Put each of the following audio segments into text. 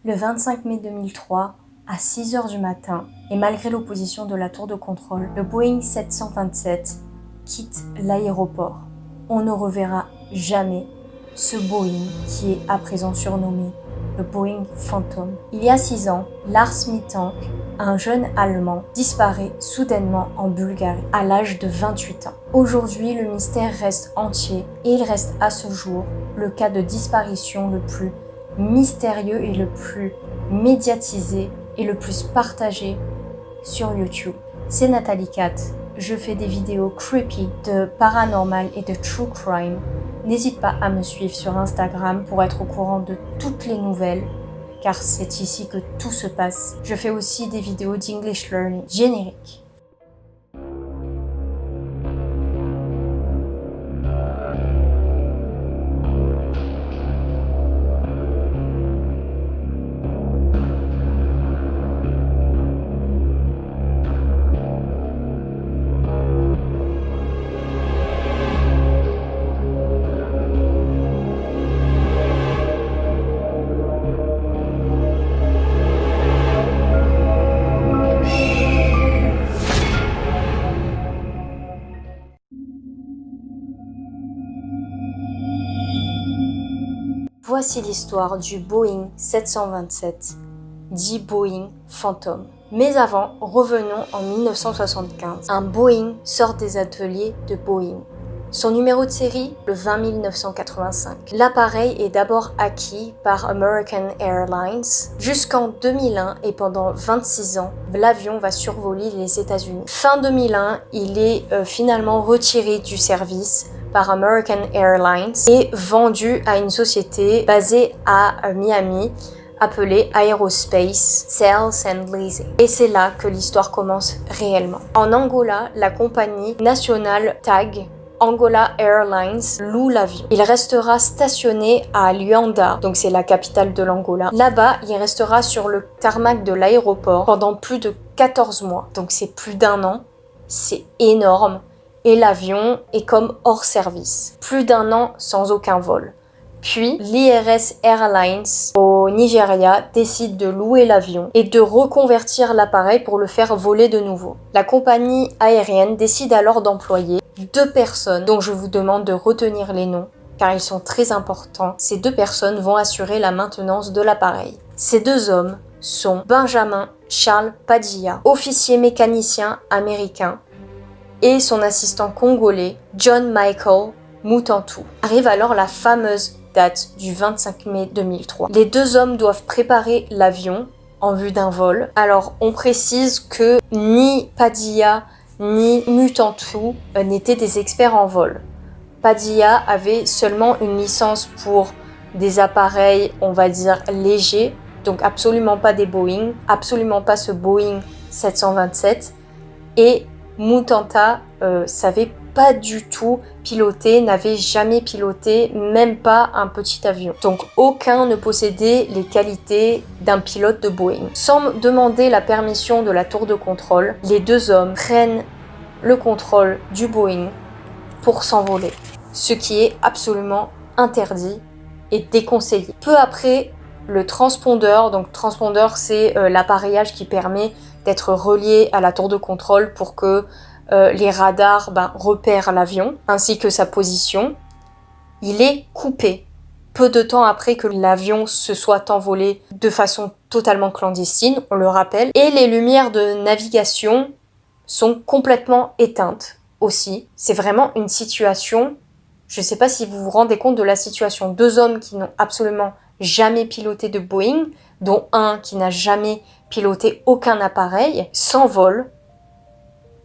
Le 25 mai 2003, à 6 h du matin, et malgré l'opposition de la tour de contrôle, le Boeing 727 quitte l'aéroport. On ne reverra jamais ce Boeing qui est à présent surnommé le Boeing Phantom. Il y a 6 ans, Lars Mittank, un jeune Allemand, disparaît soudainement en Bulgarie à l'âge de 28 ans. Aujourd'hui, le mystère reste entier et il reste à ce jour le cas de disparition le plus mystérieux et le plus médiatisé et le plus partagé sur YouTube. C'est Nathalie Cat. Je fais des vidéos creepy, de paranormal et de true crime. N'hésite pas à me suivre sur Instagram pour être au courant de toutes les nouvelles, car c'est ici que tout se passe. Je fais aussi des vidéos d'English Learning génériques. Voici l'histoire du Boeing 727, dit Boeing Phantom. Mais avant, revenons en 1975. Un Boeing sort des ateliers de Boeing. Son numéro de série, le 20 985. L'appareil est d'abord acquis par American Airlines jusqu'en 2001 et pendant 26 ans, l'avion va survoler les États-Unis. Fin 2001, il est finalement retiré du service par American Airlines et vendu à une société basée à Miami appelée Aerospace Sales and Leasing. Et c'est là que l'histoire commence réellement. En Angola, la compagnie nationale TAG Angola Airlines loue l'avion. Il restera stationné à Luanda, donc c'est la capitale de l'Angola. Là-bas, il restera sur le tarmac de l'aéroport pendant plus de 14 mois. Donc c'est plus d'1 an, c'est énorme. Et l'avion est comme hors service. Plus d'1 an sans aucun vol. Puis, l'IRS Airlines au Nigeria décide de louer l'avion et de reconvertir l'appareil pour le faire voler de nouveau. La compagnie aérienne décide alors d'employer 2 personnes dont je vous demande de retenir les noms car ils sont très importants. Ces 2 personnes vont assurer la maintenance de l'appareil. Ces 2 hommes sont Benjamin Charles Padilla, officier mécanicien américain, et son assistant congolais, John Michael Mutantu. Arrive alors la fameuse date du 25 mai 2003. Les 2 hommes doivent préparer l'avion en vue d'un vol. Alors, on précise que ni Padilla ni Mutantu n'étaient des experts en vol. Padilla avait seulement une licence pour des appareils, on va dire, légers, donc absolument pas des Boeing, absolument pas ce Boeing 727, et Mutanta savait pas du tout piloter, n'avait jamais piloté, même pas un petit avion. Donc aucun ne possédait les qualités d'un pilote de Boeing. Sans demander la permission de la tour de contrôle, les 2 hommes prennent le contrôle du Boeing pour s'envoler, ce qui est absolument interdit et déconseillé. Peu après, le transpondeur, donc transpondeur c'est l'appareillage qui permet d'être relié à la tour de contrôle pour que les radars repèrent l'avion ainsi que sa position. Il est coupé peu de temps après que l'avion se soit envolé de façon totalement clandestine, on le rappelle, et les lumières de navigation sont complètement éteintes aussi. C'est vraiment une situation, je ne sais pas si vous vous rendez compte de la situation. 2 hommes qui n'ont absolument jamais piloté de Boeing, dont un qui n'a jamais piloté aucun appareil, s'envolent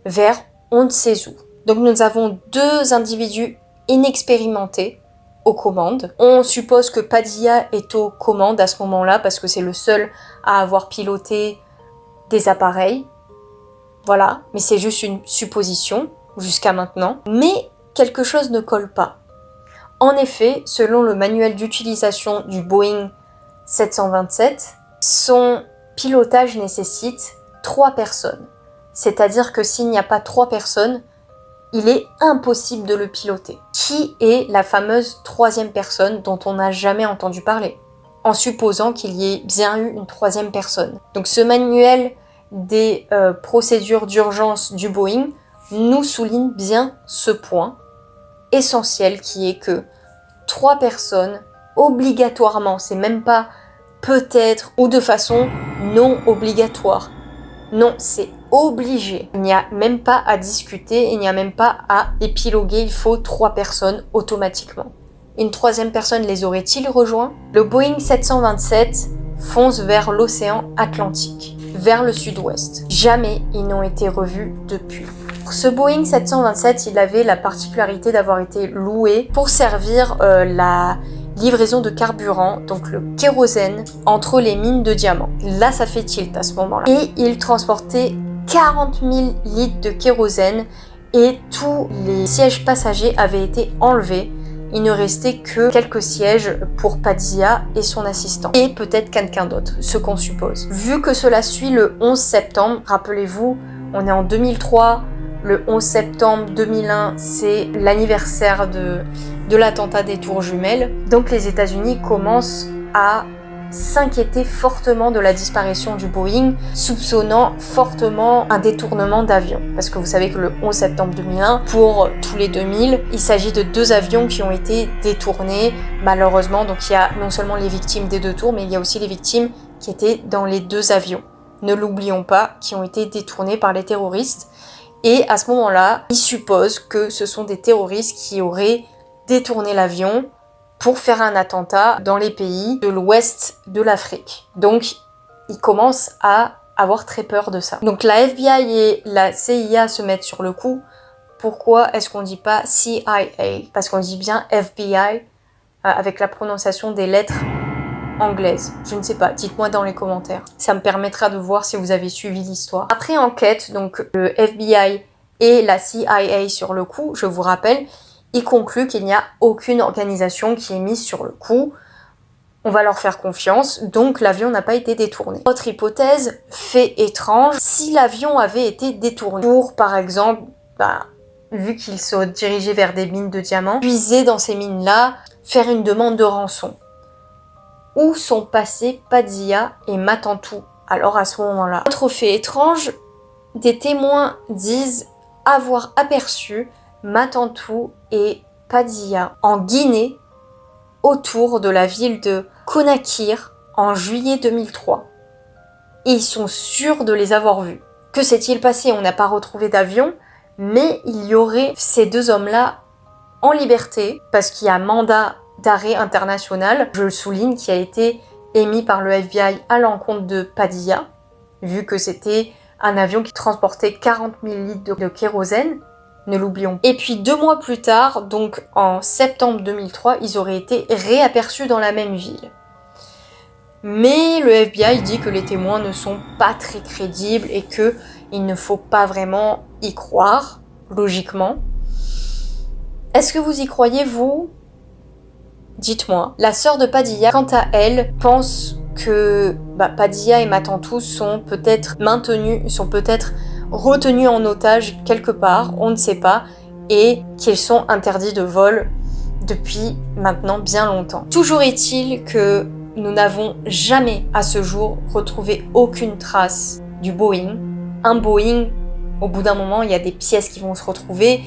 vers on ne sait où. Donc nous avons 2 individus inexpérimentés aux commandes. On suppose que Padilla est aux commandes à ce moment-là parce que c'est le seul à avoir piloté des appareils. Voilà, mais c'est juste une supposition jusqu'à maintenant. Mais quelque chose ne colle pas. En effet, selon le manuel d'utilisation du Boeing 727, son pilotage nécessite 3 personnes. C'est-à-dire que s'il n'y a pas 3 personnes, il est impossible de le piloter. Qui est la fameuse 3e personne dont on n'a jamais entendu parler? en supposant qu'il y ait bien eu une troisième personne. Donc ce manuel des procédures d'urgence du Boeing nous souligne bien ce point essentiel qui est que 3 personnes, obligatoirement, c'est même pas peut-être ou de façon non obligatoire. Non, c'est obligé. Il n'y a même pas à discuter, il n'y a même pas à épiloguer, il faut 3 personnes automatiquement. Une troisième personne les aurait-ils rejoints? Le Boeing 727 fonce vers l'océan Atlantique, vers le sud-ouest. Jamais ils n'ont été revus depuis. Ce Boeing 727, il avait la particularité d'avoir été loué pour servir la livraison de carburant, donc le kérosène, entre les mines de diamants. Là, ça fait tilt à ce moment-là. Et il transportait 40 000 litres de kérosène et tous les sièges passagers avaient été enlevés. Il ne restait que quelques sièges pour Padilla et son assistant. Et peut-être quelqu'un d'autre, ce qu'on suppose. Vu que cela suit le 11 septembre, rappelez-vous, on est en 2003, le 11 septembre 2001, c'est l'anniversaire de l'attentat des Tours Jumelles. Donc les États-Unis commencent à s'inquiéter fortement de la disparition du Boeing, soupçonnant fortement un détournement d'avion. Parce que vous savez que le 11 septembre 2001, pour tous les 2000, il s'agit de 2 avions qui ont été détournés, malheureusement. Donc il y a non seulement les victimes des 2 tours, mais il y a aussi les victimes qui étaient dans les 2 avions. Ne l'oublions pas, qui ont été détournés par les terroristes. Et à ce moment-là, ils supposent que ce sont des terroristes qui auraient détourné l'avion pour faire un attentat dans les pays de l'ouest de l'Afrique. Donc, ils commencent à avoir très peur de ça. Donc, la FBI et la CIA se mettent sur le coup. Pourquoi est-ce qu'on dit pas CIA? Parce qu'on dit bien FBI avec la prononciation des lettres anglaise. Je ne sais pas, dites-moi dans les commentaires. Ça me permettra de voir si vous avez suivi l'histoire. Après enquête, donc le FBI et la CIA sur le coup, je vous rappelle, ils concluent qu'il n'y a aucune organisation qui est mise sur le coup. On va leur faire confiance, donc l'avion n'a pas été détourné. Autre hypothèse, fait étrange, si l'avion avait été détourné pour, par exemple, vu qu'il se dirigeait vers des mines de diamants, puiser dans ces mines-là, faire une demande de rançon. Où sont passés Padilla et Matantou alors à ce moment-là? Autre fait étrange, des témoins disent avoir aperçu Matantou et Padilla en Guinée autour de la ville de Conakry en juillet 2003. Et ils sont sûrs de les avoir vus. Que s'est-il passé? On n'a pas retrouvé d'avion, mais il y aurait ces 2 hommes-là en liberté parce qu'il y a mandat d'arrêt international, je le souligne, qui a été émis par le FBI à l'encontre de Padilla, vu que c'était un avion qui transportait 40 000 litres de kérosène, ne l'oublions pas. Et puis 2 mois plus tard, donc en septembre 2003, ils auraient été réaperçus dans la même ville. Mais le FBI dit que les témoins ne sont pas très crédibles et qu'il ne faut pas vraiment y croire, logiquement. Est-ce que vous y croyez, vous? Dites-moi. La sœur de Padilla, quant à elle, pense que Padilla et Matantou sont peut-être retenus en otage quelque part, on ne sait pas, et qu'ils sont interdits de vol depuis maintenant bien longtemps. Toujours est-il que nous n'avons jamais à ce jour retrouvé aucune trace du Boeing. Un Boeing, au bout d'un moment, il y a des pièces qui vont se retrouver.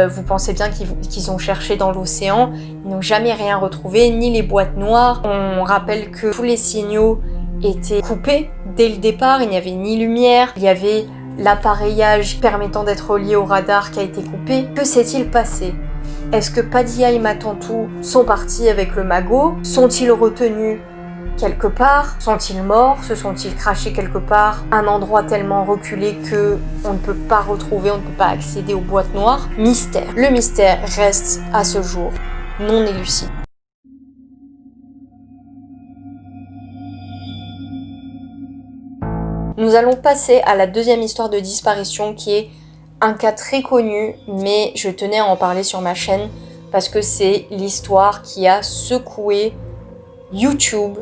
Vous pensez bien qu'ils ont cherché dans l'océan, ils n'ont jamais rien retrouvé, ni les boîtes noires. On rappelle que tous les signaux étaient coupés dès le départ, il n'y avait ni lumière, il y avait l'appareillage permettant d'être relié au radar qui a été coupé. Que s'est-il passé? Est-ce que Padilla et Matantou sont partis avec le magot? Sont-ils retenus quelque part? Sont-ils morts? Se sont-ils crachés quelque part? Un endroit tellement reculé que on ne peut pas retrouver, on ne peut pas accéder aux boîtes noires? Mystère. Le mystère reste à ce jour non élucidé. Nous allons passer à la 2e histoire de disparition qui est un cas très connu, mais je tenais à en parler sur ma chaîne parce que c'est l'histoire qui a secoué YouTube,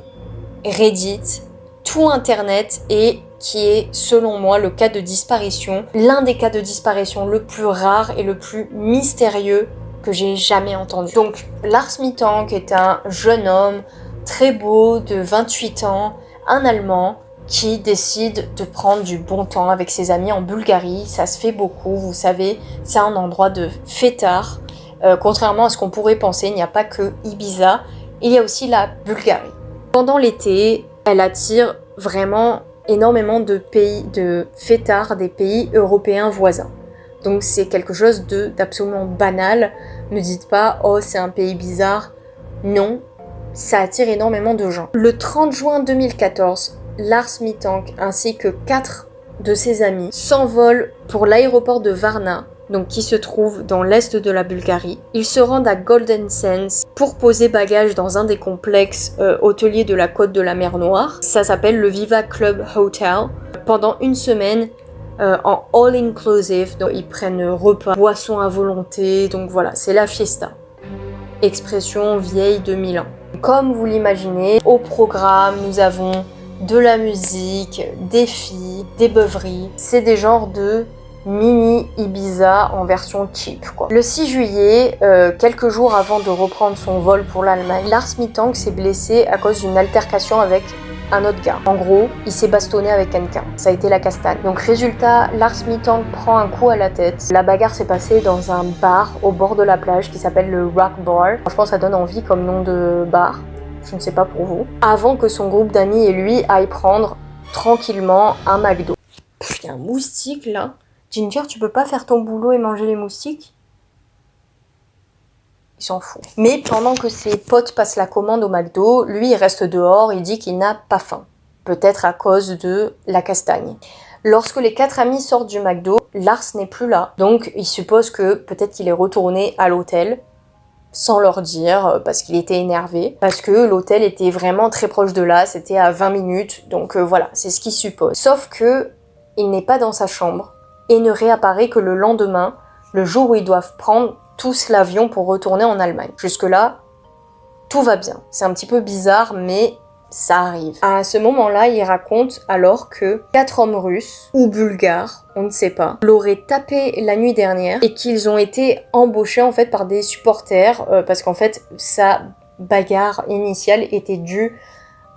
Reddit, tout internet et qui est selon moi le cas de disparition, l'un des cas de disparition le plus rare et le plus mystérieux que j'ai jamais entendu. Donc Lars Mittank est un jeune homme très beau de 28 ans, un Allemand, qui décide de prendre du bon temps avec ses amis en Bulgarie. Ça se fait beaucoup, vous savez, c'est un endroit de fêtards. Contrairement à ce qu'on pourrait penser, il n'y a pas que Ibiza, il y a aussi la Bulgarie. Pendant l'été, elle attire vraiment énormément de fêtards des pays européens voisins. Donc c'est quelque chose d'absolument banal. Ne dites pas « Oh, c'est un pays bizarre ». Non, ça attire énormément de gens. Le 30 juin 2014, Lars Mittank ainsi que 4 de ses amis s'envolent pour l'aéroport de Varna, donc qui se trouve dans l'est de la Bulgarie. Ils se rendent à Golden Sands pour poser bagages dans un des complexes hôteliers de la côte de la mer Noire. Ça s'appelle le Viva Club Hotel. Pendant une semaine, en all-inclusive, donc ils prennent repas, boissons à volonté, donc voilà, c'est la fiesta. Expression vieille de 1000 ans. Comme vous l'imaginez, au programme, nous avons de la musique, des filles, des beuveries. C'est des genres de mini Ibiza en version cheap, quoi. Le 6 juillet, quelques jours avant de reprendre son vol pour l'Allemagne, Lars Mittank s'est blessé à cause d'une altercation avec un autre gars. En gros, il s'est bastonné avec quelqu'un. Ça a été la castagne. Donc résultat, Lars Mittank prend un coup à la tête. La bagarre s'est passée dans un bar au bord de la plage qui s'appelle le Rock Bar. Franchement, ça donne envie comme nom de bar. Je ne sais pas pour vous. Avant que son groupe d'amis et lui aillent prendre tranquillement un McDo. Il y a un moustique là. Ginger, tu peux pas faire ton boulot et manger les moustiques? Il s'en fout. Mais pendant que ses potes passent la commande au McDo, lui il reste dehors, il dit qu'il n'a pas faim. Peut-être à cause de la castagne. Lorsque les 4 amis sortent du McDo, Lars n'est plus là. Donc il suppose que peut-être qu'il est retourné à l'hôtel sans leur dire, parce qu'il était énervé, parce que l'hôtel était vraiment très proche de là, c'était à 20 minutes, donc voilà, c'est ce qu'il suppose. Sauf que il n'est pas dans sa chambre et ne réapparaît que le lendemain, le jour où ils doivent prendre tous l'avion pour retourner en Allemagne. Jusque-là, tout va bien. C'est un petit peu bizarre, mais ça arrive. À ce moment-là, il raconte alors que 4 hommes russes ou bulgares, on ne sait pas, l'auraient tapé la nuit dernière et qu'ils ont été embauchés en fait par des supporters parce qu'en fait, sa bagarre initiale était due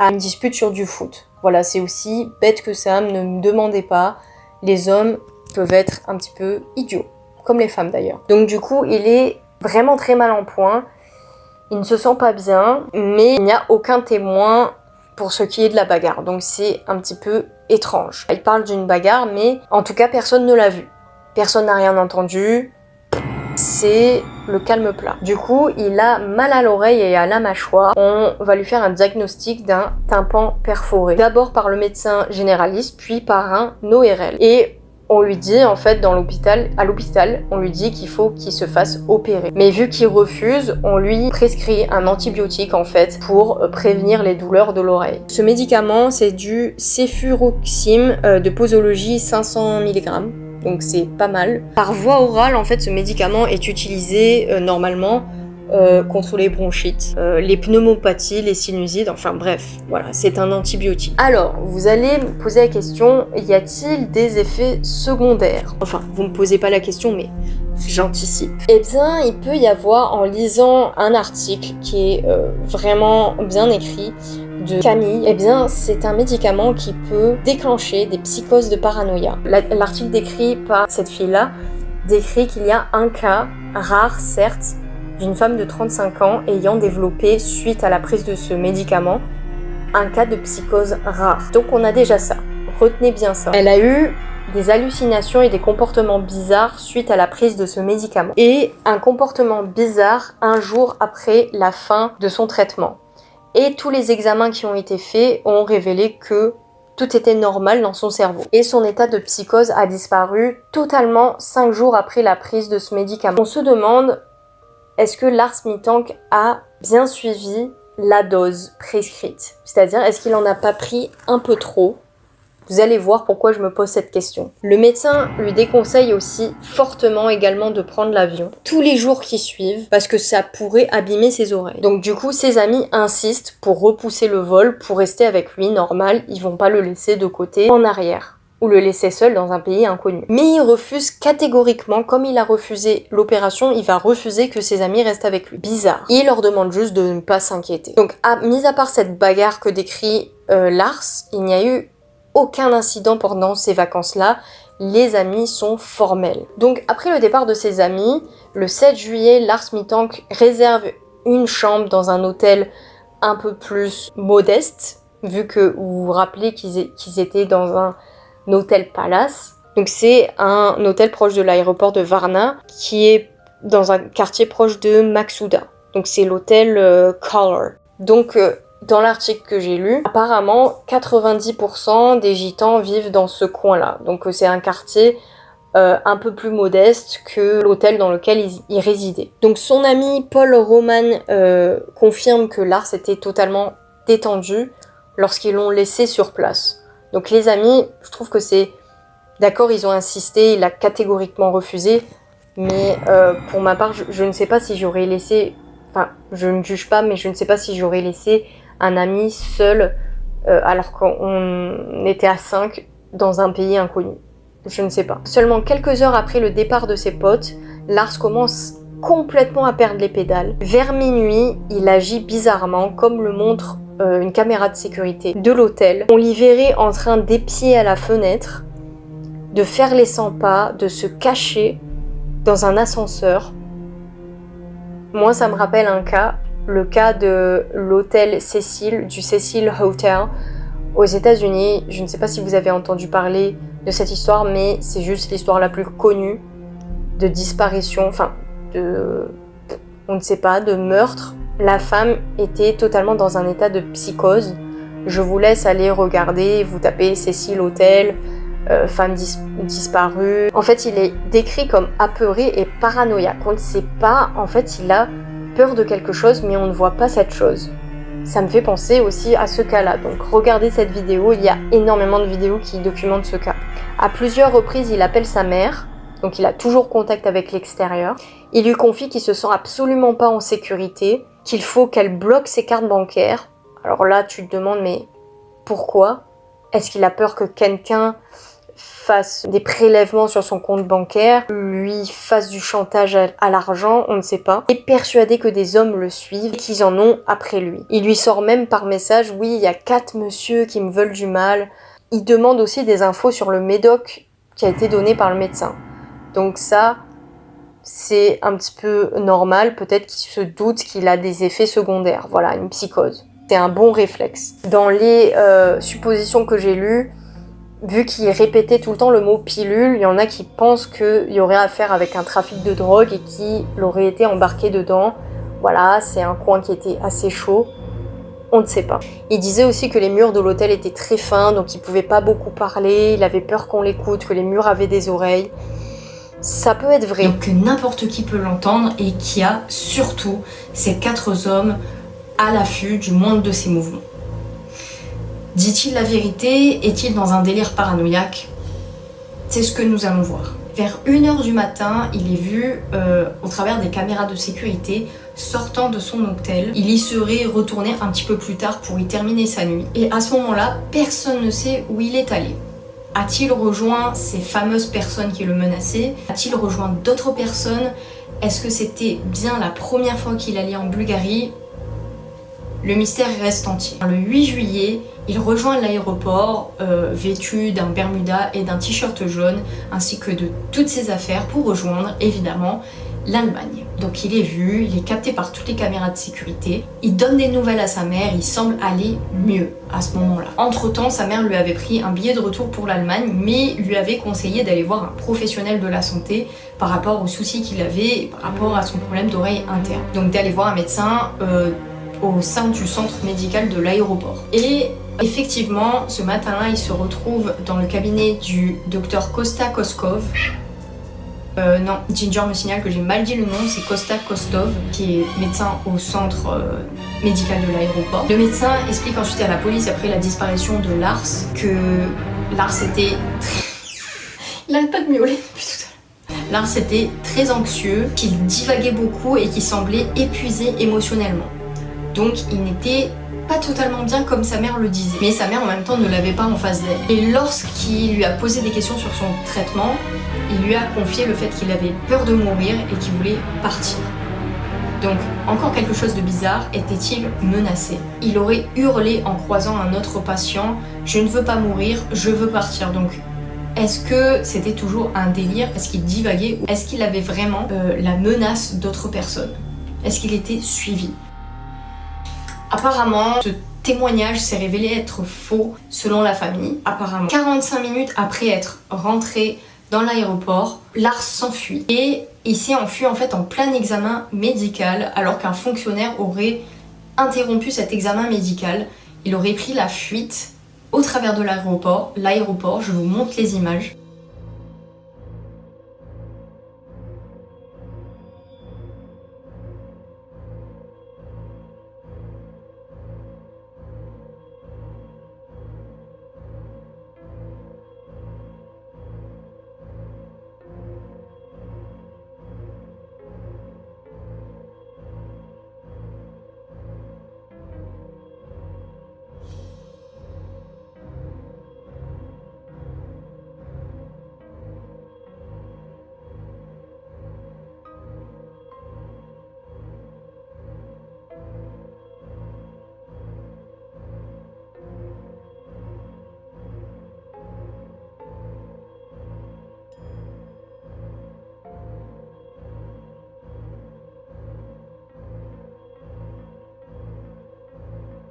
à une dispute sur du foot. Voilà, c'est aussi bête que ça, ne me demandez pas. Les hommes peuvent être un petit peu idiots, comme les femmes d'ailleurs. Donc du coup, il est vraiment très mal en point. Il ne se sent pas bien, mais il n'y a aucun témoin pour ce qui est de la bagarre. Donc c'est un petit peu étrange. Il parle d'une bagarre, mais en tout cas, personne ne l'a vu. Personne n'a rien entendu. C'est le calme plat. Du coup, il a mal à l'oreille et à la mâchoire. On va lui faire un diagnostic d'un tympan perforé. D'abord par le médecin généraliste, puis par un ORL. Et on lui dit, en fait, à l'hôpital, on lui dit qu'il faut qu'il se fasse opérer. Mais vu qu'il refuse, on lui prescrit un antibiotique, en fait, pour prévenir les douleurs de l'oreille. Ce médicament, c'est du cefuroxime de posologie 500 mg. Donc c'est pas mal. Par voie orale, en fait, ce médicament est utilisé normalement contre les bronchites, les pneumopathies, les sinusites, enfin bref, voilà, c'est un antibiotique. Alors, vous allez me poser la question, y a-t-il des effets secondaires? Enfin, vous me posez pas la question, mais j'anticipe. Eh bien, il peut y avoir, en lisant un article qui est vraiment bien écrit, de Camille, eh bien c'est un médicament qui peut déclencher des psychoses de paranoïa. L'article décrit par cette fille-là décrit qu'il y a un cas, rare certes, d'une femme de 35 ans ayant développé, suite à la prise de ce médicament, un cas de psychose rare. Donc on a déjà ça, retenez bien ça. Elle a eu des hallucinations et des comportements bizarres suite à la prise de ce médicament. Et un comportement bizarre un jour après la fin de son traitement. Et tous les examens qui ont été faits ont révélé que tout était normal dans son cerveau. Et son état de psychose a disparu totalement 5 jours après la prise de ce médicament. On se demande, est-ce que Lars Mittank a bien suivi la dose prescrite? C'est-à-dire, est-ce qu'il en a pas pris un peu trop? Vous allez voir pourquoi je me pose cette question. Le médecin lui déconseille aussi fortement également de prendre l'avion tous les jours qui suivent parce que ça pourrait abîmer ses oreilles. Donc du coup, ses amis insistent pour repousser le vol, pour rester avec lui normal. Ils vont pas le laisser de côté en arrière. ou le laisser seul dans un pays inconnu. Mais il refuse catégoriquement, comme il a refusé l'opération, il va refuser que ses amis restent avec lui. Bizarre. Il leur demande juste de ne pas s'inquiéter. Donc, mis à part cette bagarre que décrit Lars, il n'y a eu aucun incident pendant ces vacances-là. Les amis sont formels. Donc, après le départ de ses amis, le 7 juillet, Lars Mittank réserve une chambre dans un hôtel un peu plus modeste, vu que vous vous rappelez qu'ils étaient dans un hôtel Palace. Donc c'est un hôtel proche de l'aéroport de Varna qui est dans un quartier proche de Maksuda. Donc c'est l'hôtel Color. Donc dans l'article que j'ai lu, apparemment 90% des gitans vivent dans ce coin-là. Donc c'est un quartier un peu plus modeste que l'hôtel dans lequel il résidait. Donc son ami Paul Roman confirme que Lars était totalement détendu lorsqu'ils l'ont laissé sur place. Donc les amis, je trouve que c'est... D'accord, ils ont insisté, il a catégoriquement refusé, mais pour ma part, je ne sais pas si j'aurais laissé... Enfin, je ne juge pas, mais je ne sais pas si j'aurais laissé un ami seul alors qu'on était à 5 dans un pays inconnu. Je ne sais pas. Seulement quelques heures après le départ de ses potes, Lars commence complètement à perdre les pédales. Vers minuit, il agit bizarrement, comme le montre une caméra de sécurité de l'hôtel. On l'y verrait en train d'épier à la fenêtre, de faire les 100 pas, de se cacher dans un ascenseur. Moi, ça me rappelle un cas, le cas de l'hôtel Cecil, du Cecil Hotel aux États-Unis. Je ne sais pas si vous avez entendu parler de cette histoire, mais c'est juste l'histoire la plus connue de disparition, enfin, on ne sait pas, de meurtre. La femme était totalement dans un état de psychose. Je vous laisse aller regarder, vous tapez Cecil Hotel, femme disparue. En fait, il est décrit comme apeuré et paranoïaque. On ne sait pas, en fait, il a peur de quelque chose, mais on ne voit pas cette chose. Ça me fait penser aussi à ce cas-là. Donc regardez cette vidéo, il y a énormément de vidéos qui documentent ce cas. À plusieurs reprises, il appelle sa mère, donc il a toujours contact avec l'extérieur. Il lui confie qu'il se sent absolument pas en sécurité, qu'il faut qu'elle bloque ses cartes bancaires. Alors là, tu te demandes, mais pourquoi ? Est-ce qu'il a peur que quelqu'un fasse des prélèvements sur son compte bancaire, lui fasse du chantage à l'argent, on ne sait pas. Il est persuadé que des hommes le suivent et qu'ils en ont après lui. Il lui sort même par message, oui, il y a 4 messieurs qui me veulent du mal. Il demande aussi des infos sur le médoc qui a été donné par le médecin. Donc ça, c'est un petit peu normal, peut-être qu'il se doute qu'il a des effets secondaires, voilà, une psychose. C'est un bon réflexe. Dans les suppositions que j'ai lues, vu qu'il répétait tout le temps le mot pilule, il y en a qui pensent qu'il y aurait affaire avec un trafic de drogue et qu'il aurait été embarqué dedans. Voilà, c'est un coin qui était assez chaud. On ne sait pas. Il disait aussi que les murs de l'hôtel étaient très fins, donc il pouvait pas beaucoup parler, il avait peur qu'on l'écoute, que les murs avaient des oreilles. Ça peut être vrai. Donc que n'importe qui peut l'entendre et qu'il y a surtout ces 4 hommes à l'affût du moindre de ses mouvements. Dit-il la vérité? Est-il dans un délire paranoïaque? C'est ce que nous allons voir. Vers 1h du matin, il est vu au travers des caméras de sécurité sortant de son hôtel. Il y serait retourné un petit peu plus tard pour y terminer sa nuit. Et à ce moment-là, personne ne sait où il est allé. A-t-il rejoint ces fameuses personnes qui le menaçaient? A-t-il rejoint d'autres personnes? Est-ce que c'était bien la première fois qu'il allait en Bulgarie? Le mystère reste entier. Le 8 juillet, il rejoint l'aéroport vêtu d'un bermuda et d'un t-shirt jaune ainsi que de toutes ses affaires pour rejoindre évidemment l'Allemagne. Donc il est vu, il est capté par toutes les caméras de sécurité, il donne des nouvelles à sa mère, il semble aller mieux à ce moment-là. Entre-temps, sa mère lui avait pris un billet de retour pour l'Allemagne mais lui avait conseillé d'aller voir un professionnel de la santé par rapport aux soucis qu'il avait et par rapport à son problème d'oreille interne. Donc d'aller voir un médecin au sein du centre médical de l'aéroport. Et effectivement, ce matin-là, il se retrouve dans le cabinet du docteur Kosta Koskov. Non, Ginger me signale que j'ai mal dit le nom, c'est Kosta Kostov, qui est médecin au centre médical de l'aéroport. Le médecin explique ensuite à la police, après la disparition de Lars, que Lars était très... Il n'arrête pas de miauler depuis tout à l'heure. Lars était très anxieux, qu'il divaguait beaucoup et qu'il semblait épuisé émotionnellement. Donc il n'était pas totalement bien comme sa mère le disait. Mais sa mère en même temps ne l'avait pas en face d'elle. Et lorsqu'il lui a posé des questions sur son traitement, il lui a confié le fait qu'il avait peur de mourir et qu'il voulait partir. Donc, encore quelque chose de bizarre, était-il menacé? Il aurait hurlé en croisant un autre patient « Je ne veux pas mourir, je veux partir ». Donc, est-ce que c'était toujours un délire? Est-ce qu'il divaguait? Ou est-ce qu'il avait vraiment la menace d'autres personnes? Est-ce qu'il était suivi? Apparemment, ce témoignage s'est révélé être faux selon la famille. Apparemment, 45 minutes après être rentré dans l'aéroport, Lars s'enfuit et il s'est enfui en fait en plein examen médical alors qu'un fonctionnaire aurait interrompu cet examen médical. Il aurait pris la fuite au travers de l'aéroport. Je vous montre les images.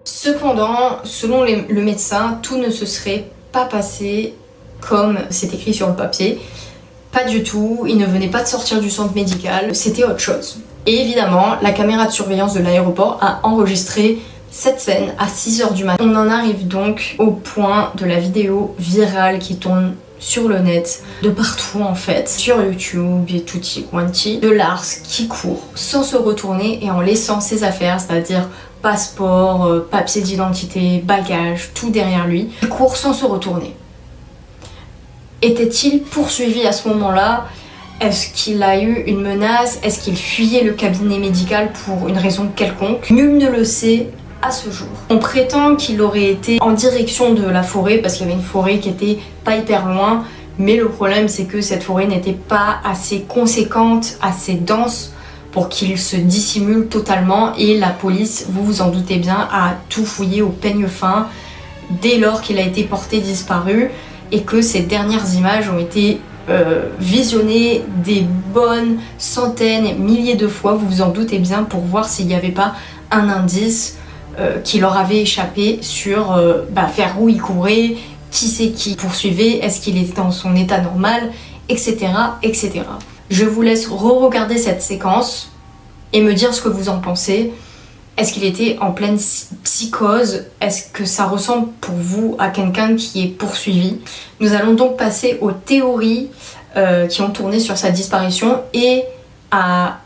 Cependant, selon le médecin, tout ne se serait pas passé comme c'est écrit sur le papier. Pas du tout, il ne venait pas de sortir du centre médical, c'était autre chose. Et évidemment, la caméra de surveillance de l'aéroport a enregistré cette scène à 6h du matin. On en arrive donc au point de la vidéo virale qui tourne sur le net, de partout en fait, sur YouTube et tutti quanti, de Lars qui court sans se retourner et en laissant ses affaires, c'est-à-dire passeport, papier d'identité, bagages, tout derrière lui. Il court sans se retourner. Était-il poursuivi à ce moment-là? Est-ce qu'il a eu une menace? Est-ce qu'il fuyait le cabinet médical pour une raison quelconque? Nul ne le sait à ce jour. On prétend qu'il aurait été en direction de la forêt parce qu'il y avait une forêt qui était pas hyper loin, mais le problème c'est que cette forêt n'était pas assez conséquente, assez dense pour qu'il se dissimule totalement et la police, vous vous en doutez bien, a tout fouillé au peigne fin dès lors qu'il a été porté disparu et que ces dernières images ont été visionnées des bonnes centaines, milliers de fois, vous vous en doutez bien, pour voir s'il n'y avait pas un indice qui leur avait échappé sur vers où il courait, qui c'est qui poursuivait, est-ce qu'il était dans son état normal, etc. etc. Je vous laisse re-regarder cette séquence et me dire ce que vous en pensez. Est-ce qu'il était en pleine psychose? Est-ce que ça ressemble pour vous à quelqu'un qui est poursuivi? Nous allons donc passer aux théories qui ont tourné sur sa disparition et à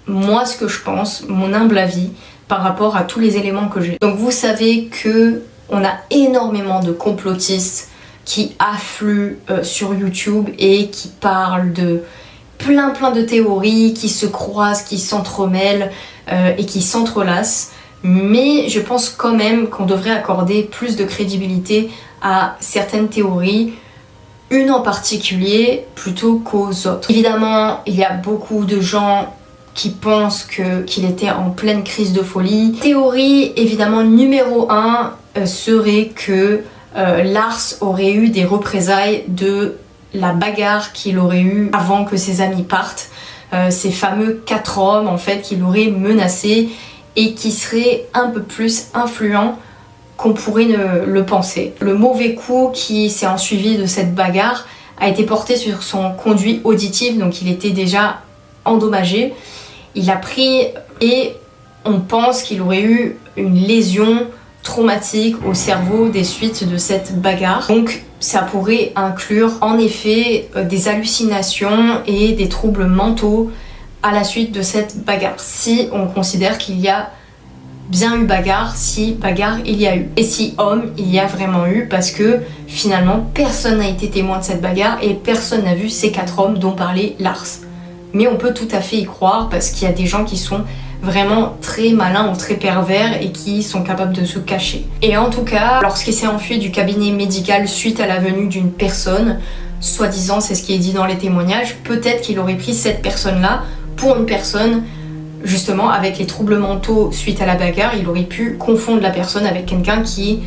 moi ce que je pense, mon humble avis par rapport à tous les éléments que j'ai. Donc vous savez que on a énormément de complotistes qui affluent sur YouTube et qui parlent de plein de théories qui se croisent, qui s'entremêlent et qui s'entrelacent. Mais je pense quand même qu'on devrait accorder plus de crédibilité à certaines théories, une en particulier plutôt qu'aux autres. Évidemment, il y a beaucoup de gens qui pensent qu'il était en pleine crise de folie. Théorie évidemment numéro 1 serait que Lars aurait eu des représailles de la bagarre qu'il aurait eue avant que ses amis partent. Ces fameux 4 hommes en fait qu'il aurait menacés et qui seraient un peu plus influents qu'on pourrait le penser. Le mauvais coup qui s'est ensuivi de cette bagarre a été porté sur son conduit auditif, donc il était déjà endommagé. Il a pris et on pense qu'il aurait eu une lésion traumatique au cerveau des suites de cette bagarre. Donc ça pourrait inclure en effet des hallucinations et des troubles mentaux à la suite de cette bagarre. Si on considère qu'il y a bien eu bagarre, si bagarre il y a eu. Et si homme il y a vraiment eu, parce que finalement personne n'a été témoin de cette bagarre et personne n'a vu ces 4 hommes dont parlait Lars. Mais on peut tout à fait y croire parce qu'il y a des gens qui sont vraiment très malins ou très pervers et qui sont capables de se cacher. Et en tout cas, lorsqu'il s'est enfui du cabinet médical suite à la venue d'une personne, soi-disant c'est ce qui est dit dans les témoignages, peut-être qu'il aurait pris cette personne-là pour une personne justement avec les troubles mentaux suite à la bagarre. Il aurait pu confondre la personne avec quelqu'un qui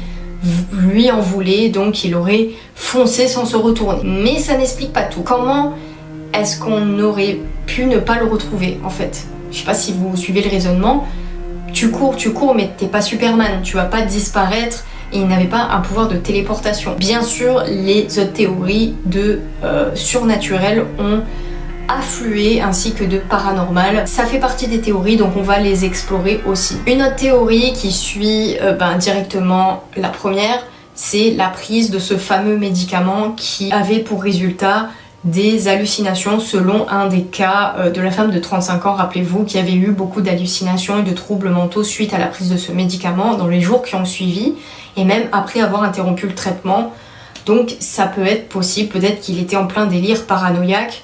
lui en voulait, donc il aurait foncé sans se retourner. Mais ça n'explique pas tout. Comment est-ce qu'on aurait pu ne pas le retrouver en fait? Je sais pas si vous suivez le raisonnement. Tu cours, mais t'es pas Superman, tu vas pas disparaître. Et il n'avait pas un pouvoir de téléportation. Bien sûr, les autres théories de surnaturel ont afflué, ainsi que de paranormal. Ça fait partie des théories, donc on va les explorer aussi. Une autre théorie qui suit directement la première, c'est la prise de ce fameux médicament qui avait pour résultat des hallucinations, selon un des cas de la femme de 35 ans, rappelez-vous, qui avait eu beaucoup d'hallucinations et de troubles mentaux suite à la prise de ce médicament dans les jours qui ont suivi, et même après avoir interrompu le traitement. Donc ça peut être possible, peut-être qu'il était en plein délire paranoïaque.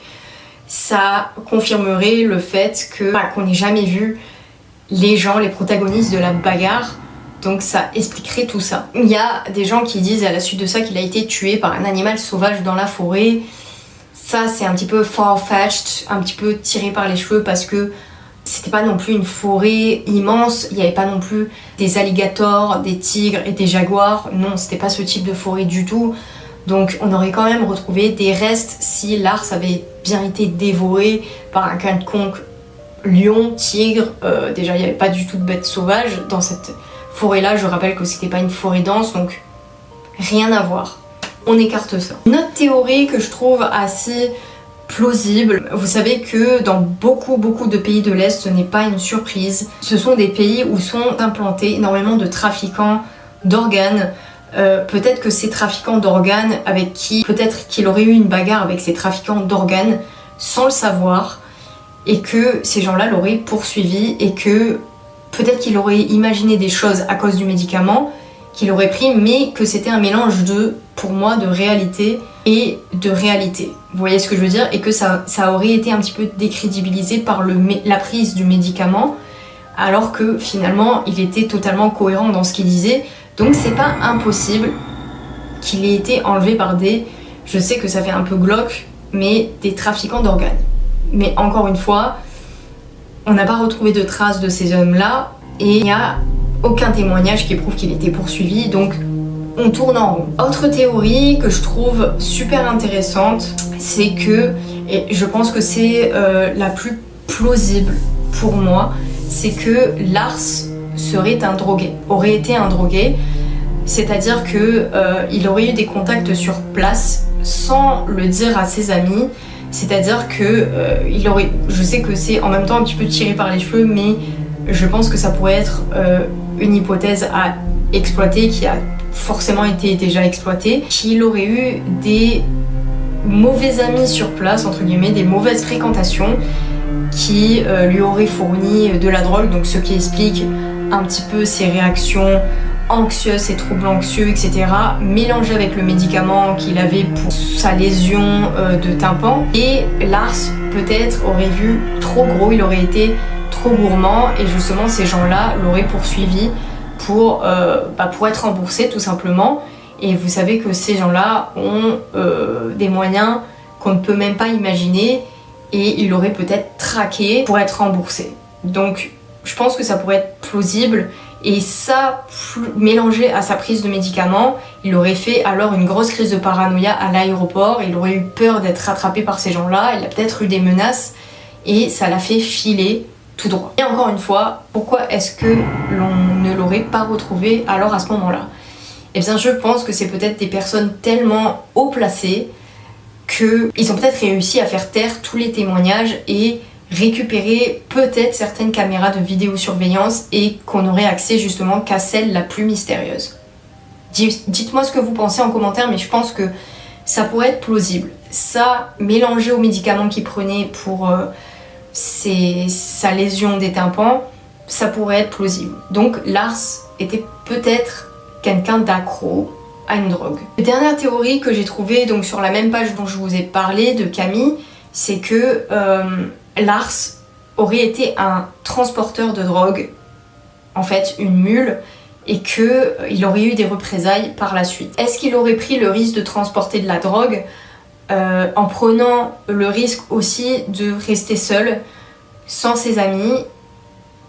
Ça confirmerait le fait qu'on n'ait jamais vu les gens, les protagonistes de la bagarre. Donc ça expliquerait tout ça. Il y a des gens qui disent à la suite de ça qu'il a été tué par un animal sauvage dans la forêt. Ça c'est un petit peu far-fetched, un petit peu tiré par les cheveux, parce que c'était pas non plus une forêt immense, il n'y avait pas non plus des alligators, des tigres et des jaguars. Non, c'était pas ce type de forêt du tout. Donc on aurait quand même retrouvé des restes si Lars avait bien été dévoré par un quelconque lion, tigre. Déjà il n'y avait pas du tout de bêtes sauvages dans cette forêt-là. Je rappelle que c'était pas une forêt dense, donc rien à voir. On écarte ça. Une autre théorie que je trouve assez plausible, vous savez que dans beaucoup de pays de l'Est, ce n'est pas une surprise. Ce sont des pays où sont implantés énormément de trafiquants d'organes. Peut-être que ces trafiquants d'organes avec qui, peut-être qu'il aurait eu une bagarre avec ces trafiquants d'organes sans le savoir, et que ces gens-là l'auraient poursuivi, et que peut-être qu'il aurait imaginé des choses à cause du médicament qu'il aurait pris, mais que c'était un mélange pour moi, de réalité et de réalité. Vous voyez ce que je veux dire? Et que ça aurait été un petit peu décrédibilisé par la prise du médicament, alors que finalement il était totalement cohérent dans ce qu'il disait. Donc c'est pas impossible qu'il ait été enlevé par je sais que ça fait un peu glauque, mais des trafiquants d'organes. Mais encore une fois, on n'a pas retrouvé de traces de ces hommes-là, et il n'y a aucun témoignage qui prouve qu'il était poursuivi, donc on tourne en rond. Autre théorie que je trouve super intéressante, c'est que, et je pense que c'est la plus plausible pour moi, c'est que Lars aurait été un drogué, c'est-à-dire que il aurait eu des contacts sur place sans le dire à ses amis, c'est-à-dire que je sais que c'est en même temps un petit peu tiré par les cheveux, mais je pense que ça pourrait être une hypothèse à exploiter, qui a forcément été déjà exploitée, qu'il aurait eu des mauvais amis sur place, entre guillemets, des mauvaises fréquentations qui lui auraient fourni de la drogue, donc ce qui explique un petit peu ses réactions anxieuses, ses troubles anxieux, etc., mélangés avec le médicament qu'il avait pour sa lésion de tympan. Et Lars peut-être aurait vu trop gros, il aurait été trop gourmand, et justement ces gens-là l'auraient poursuivi pour être remboursés tout simplement. Et vous savez que ces gens-là ont des moyens qu'on ne peut même pas imaginer, et ils l'auraient peut-être traqué pour être remboursé. Donc je pense que ça pourrait être plausible, et ça, mélangé à sa prise de médicaments, il aurait fait alors une grosse crise de paranoïa à l'aéroport, il aurait eu peur d'être rattrapé par ces gens-là, il a peut-être eu des menaces, et ça l'a fait filer tout droit. Et encore une fois, pourquoi est-ce que l'on ne l'aurait pas retrouvé alors à ce moment-là? Eh bien je pense que c'est peut-être des personnes tellement haut placées qu'ils ont peut-être réussi à faire taire tous les témoignages et récupérer peut-être certaines caméras de vidéosurveillance, et qu'on aurait accès justement qu'à celle la plus mystérieuse. Dites-moi ce que vous pensez en commentaire, mais je pense que ça pourrait être plausible. Ça, mélangé aux médicaments qu'il prenait pour sa lésion des tympans, ça pourrait être plausible. Donc Lars était peut-être quelqu'un d'accro à une drogue. La dernière théorie que j'ai trouvée donc sur la même page dont je vous ai parlé, de Camille, c'est que Lars aurait été un transporteur de drogue, en fait une mule, et qu'il aurait eu des représailles par la suite. Est-ce qu'il aurait pris le risque de transporter de la drogue en prenant le risque aussi de rester seul, sans ses amis,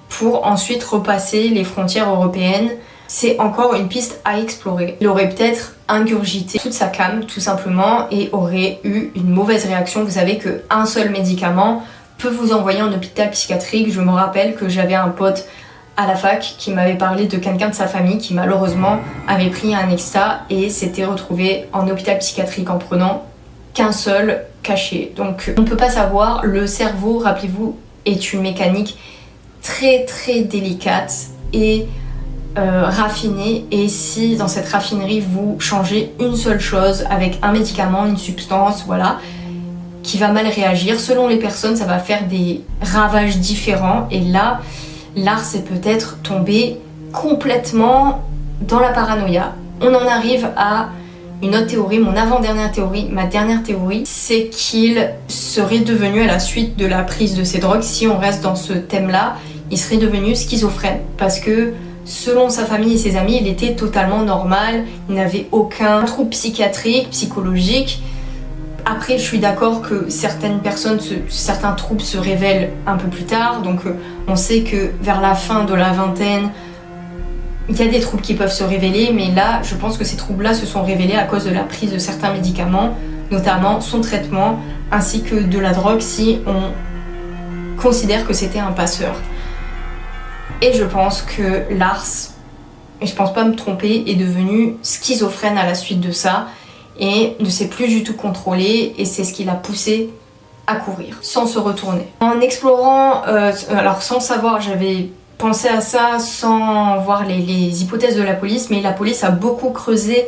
pour ensuite repasser les frontières européennes? C'est encore une piste à explorer. Il aurait peut-être ingurgité toute sa came tout simplement et aurait eu une mauvaise réaction. Vous savez qu'un seul médicament peut vous envoyer en hôpital psychiatrique. Je me rappelle que j'avais un pote à la fac qui m'avait parlé de quelqu'un de sa famille qui malheureusement avait pris un exta et s'était retrouvé en hôpital psychiatrique en prenant qu'un seul cachet. Donc on ne peut pas savoir. Le cerveau, rappelez-vous, est une mécanique très très délicate et raffinée, et si dans cette raffinerie vous changez une seule chose avec un médicament, une substance, voilà, qui va mal réagir, selon les personnes ça va faire des ravages différents, et là Lars est peut-être tombé complètement dans la paranoïa. On en arrive à une autre théorie, mon avant-dernière théorie, ma dernière théorie, c'est qu'il serait devenu, à la suite de la prise de ces drogues, si on reste dans ce thème-là, il serait devenu schizophrène, parce que selon sa famille et ses amis, il était totalement normal, il n'avait aucun trouble psychiatrique, psychologique. Après, je suis d'accord que certaines personnes, certains troubles se révèlent un peu plus tard, donc on sait que vers la fin de la vingtaine, il y a des troubles qui peuvent se révéler, mais là, je pense que ces troubles-là se sont révélés à cause de la prise de certains médicaments, notamment son traitement, ainsi que de la drogue si on considère que c'était un passeur. Et je pense que Lars, et je pense pas me tromper, est devenu schizophrène à la suite de ça et ne s'est plus du tout contrôlé, et c'est ce qui l'a poussé à courir sans se retourner. En explorant, alors sans savoir, j'avais pensé à ça sans voir les hypothèses de la police, mais la police a beaucoup creusé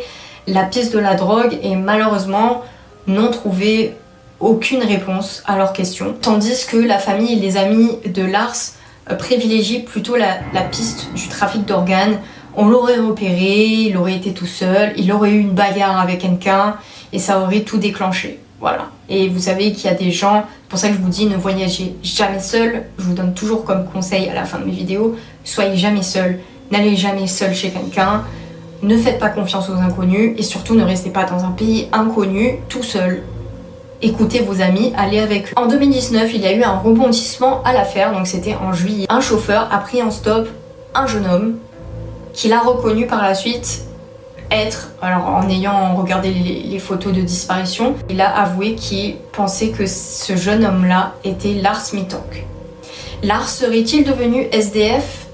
la piste de la drogue et malheureusement n'ont trouvé aucune réponse à leurs questions. Tandis que la famille et les amis de Lars privilégient plutôt la piste du trafic d'organes. On l'aurait repéré, il aurait été tout seul, il aurait eu une bagarre avec quelqu'un et ça aurait tout déclenché. Voilà. Et vous savez qu'il y a des gens, c'est pour ça que je vous dis ne voyagez jamais seul. Je vous donne toujours comme conseil à la fin de mes vidéos, soyez jamais seul, n'allez jamais seul chez quelqu'un, ne faites pas confiance aux inconnus et surtout ne restez pas dans un pays inconnu tout seul. Écoutez vos amis, allez avec eux. En 2019, il y a eu un rebondissement à l'affaire, donc c'était en juillet. Un chauffeur a pris en stop un jeune homme qu'il a reconnu par la suite être, alors en ayant regardé les photos de disparition, il a avoué qu'il pensait que ce jeune homme-là était Lars Mittank. Lars serait-il devenu SDF?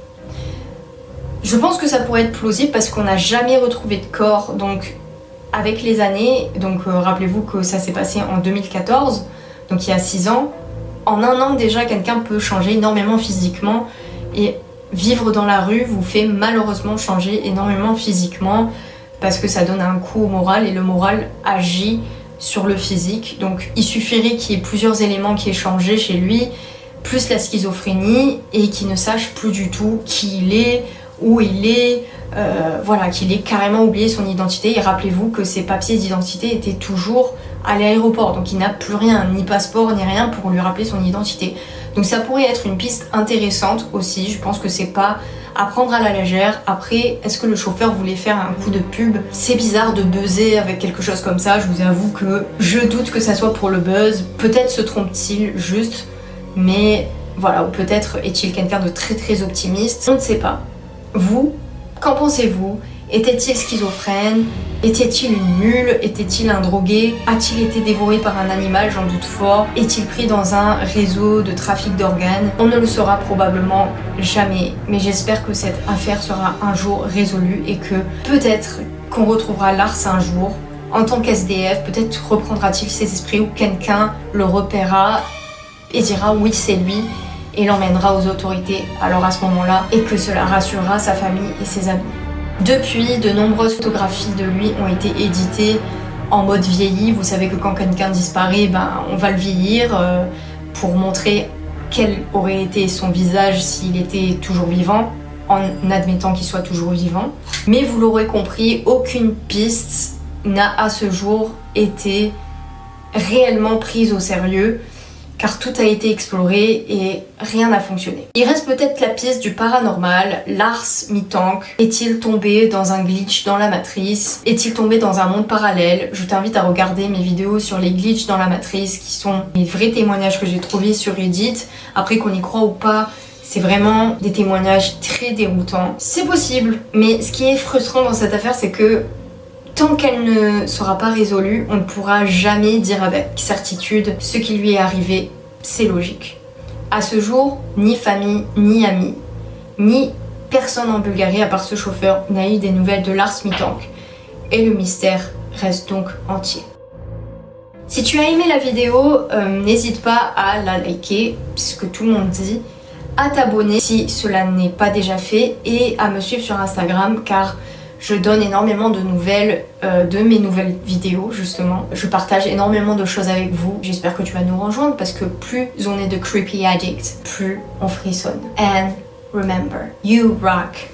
Je pense que ça pourrait être plausible parce qu'on n'a jamais retrouvé de corps, donc avec les années, donc rappelez-vous que ça s'est passé en 2014, donc il y a 6 ans, en un an déjà quelqu'un peut changer énormément physiquement et vivre dans la rue vous fait malheureusement changer énormément physiquement parce que ça donne un coup au moral et le moral agit sur le physique. Donc il suffirait qu'il y ait plusieurs éléments qui aient changé chez lui, plus la schizophrénie et qu'il ne sache plus du tout qui il est, où il est, voilà, qu'il ait carrément oublié son identité. Et rappelez-vous que ses papiers d'identité étaient toujours à l'aéroport, donc il n'a plus rien, ni passeport ni rien pour lui rappeler son identité. Donc ça pourrait être une piste intéressante aussi, je pense que c'est pas à prendre à la légère. Après, est-ce que le chauffeur voulait faire un coup de pub? C'est bizarre de buzzer avec quelque chose comme ça, je vous avoue que je doute que ça soit pour le buzz. Peut-être se trompe-t-il juste, mais voilà, ou peut-être est-il quelqu'un de très très optimiste, on ne sait pas. Vous, qu'en pensez-vous? Était-il schizophrène? Était-il une mule? Était-il un drogué? A-t-il été dévoré par un animal? J'en doute fort. Est-il pris dans un réseau de trafic d'organes? On ne le saura probablement jamais, mais j'espère que cette affaire sera un jour résolue et que peut-être qu'on retrouvera Lars un jour en tant qu'SDF. Peut-être reprendra-t-il ses esprits ou quelqu'un le repérera et dira oui c'est lui et l'emmènera aux autorités alors à ce moment-là, et que cela rassurera sa famille et ses amis. Depuis, de nombreuses photographies de lui ont été éditées en mode vieilli. Vous savez que quand quelqu'un disparaît, on va le vieillir pour montrer quel aurait été son visage s'il était toujours vivant, en admettant qu'il soit toujours vivant. Mais vous l'aurez compris, aucune piste n'a à ce jour été réellement prise au sérieux, car tout a été exploré et rien n'a fonctionné. Il reste peut-être la pièce du paranormal. Lars Mittank est-il tombé dans un glitch dans la matrice? Est-il tombé dans un monde parallèle? Je t'invite à regarder mes vidéos sur les glitches dans la matrice qui sont les vrais témoignages que j'ai trouvés sur Reddit. Après qu'on y croit ou pas, c'est vraiment des témoignages très déroutants. C'est possible, mais ce qui est frustrant dans cette affaire, c'est que tant qu'elle ne sera pas résolue, on ne pourra jamais dire avec certitude ce qui lui est arrivé. C'est logique. À ce jour, ni famille, ni amis, ni personne en Bulgarie, à part ce chauffeur, n'a eu des nouvelles de Lars Mittank. Et le mystère reste donc entier. Si tu as aimé la vidéo, n'hésite pas à la liker, puisque tout le monde dit, à t'abonner si cela n'est pas déjà fait, et à me suivre sur Instagram, car je donne énormément de nouvelles de mes nouvelles vidéos justement. Je partage énormément de choses avec vous. J'espère que tu vas nous rejoindre parce que plus on est de creepy addicts, plus on frissonne. And remember, you rock.